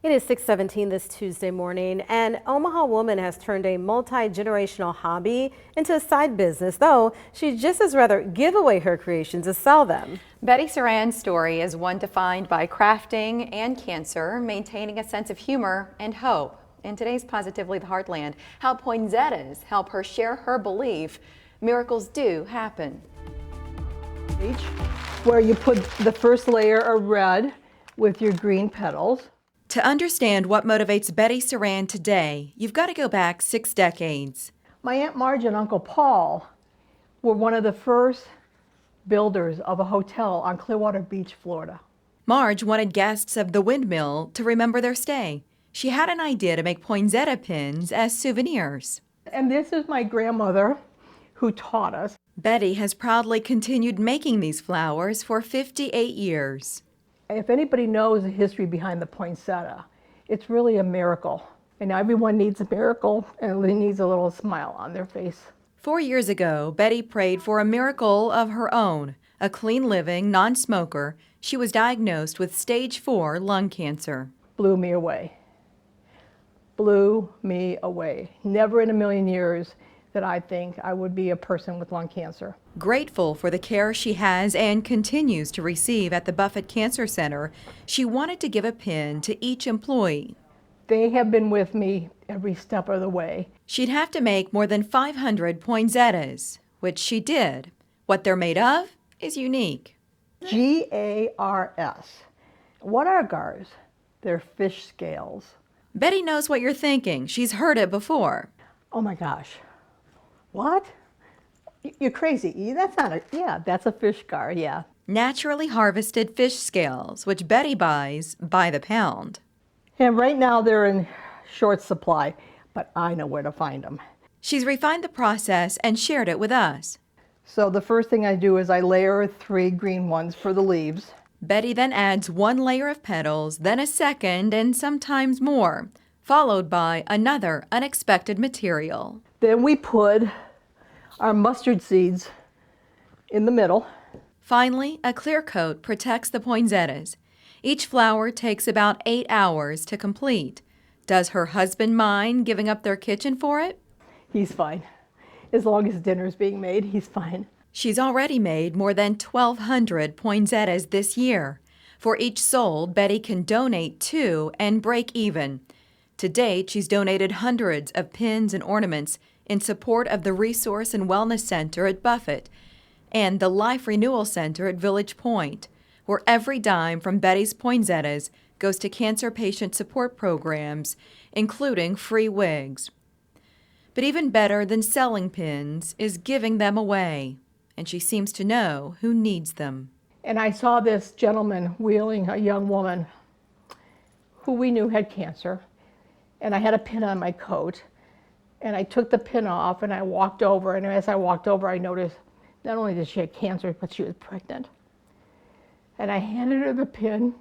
It is 6:17 this Tuesday morning. An Omaha woman has turned a multi-generational hobby into a side business, though she'd just as rather give away her creations as sell them. Betty Saran's story is one defined by crafting and cancer, maintaining a sense of humor and hope. In today's Positively the Heartland, how poinsettias help her share her belief miracles do happen. Where you put the first layer of red with your green petals. To understand what motivates Betty Saran today, you've got to go back 6 decades. My Aunt Marge and Uncle Paul were one of the first builders of a hotel on Clearwater Beach, Florida. Marge wanted guests of the windmill to remember their stay. She had an idea to make poinsettia pins as souvenirs. And this is my grandmother who taught us. Betty has proudly continued making these flowers for 58 years. If anybody knows the history behind the poinsettia, it's really a miracle. And everyone needs a miracle and they needs a little smile on their face. 4 years ago, Betty prayed for a miracle of her own. A clean-living, non-smoker, she was diagnosed with stage 4 lung cancer. Blew me away. Blew me away. Never in a million years that I think I would be a person with lung cancer. Grateful for the care she has and continues to receive at the Buffett Cancer Center, she wanted to give a pin to each employee. They have been with me every step of the way. She'd have to make more than 500 poinsettias, which she did. What they're made of is unique. G-A-R-S. What are gars? They're fish scales. Betty knows what you're thinking. She's heard it before. Oh my gosh. What? You're crazy. That's not a, yeah, that's a fish gar, yeah. Naturally harvested fish scales, which Betty buys by the pound. And right now they're in short supply, but I know where to find them. She's refined the process and shared it with us. So the first thing I do is I layer 3 green ones for the leaves. Betty then adds 1 layer of petals, then a second, and sometimes more, followed by another unexpected material. Then we put our mustard seeds in the middle. Finally, a clear coat protects the poinsettias. Each flower takes about 8 hours to complete. Does her husband mind giving up their kitchen for it? He's fine. As long as dinner's being made, he's fine. She's already made more than 1,200 poinsettias this year. For each sold, Betty can donate 2 and break even. To date, she's donated hundreds of pins and ornaments in support of the Resource and Wellness Center at Buffett and the Life Renewal Center at Village Point, where every dime from Betty's poinsettias goes to cancer patient support programs, including free wigs. But even better than selling pins is giving them away, and she seems to know who needs them. And I saw this gentleman wheeling a young woman who we knew had cancer, and I had a pin on my coat. And I took the pin off and I walked over, and as I walked over I noticed not only did she have cancer, but she was pregnant. And I handed her the pin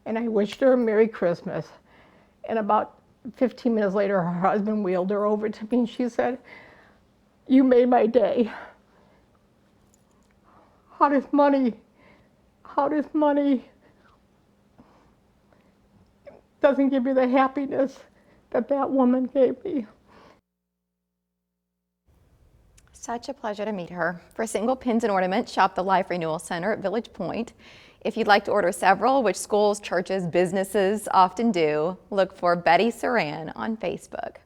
and I wished her a Merry Christmas. And about 15 minutes later her husband wheeled her over to me and she said, "You made my day." How does money doesn't give you the happiness that that woman gave me. Such a pleasure to meet her. For single pins and ornaments, shop the Life Renewal Center at Village Point. If you'd like to order several, which schools, churches, businesses often do, look for Betty Saran on Facebook.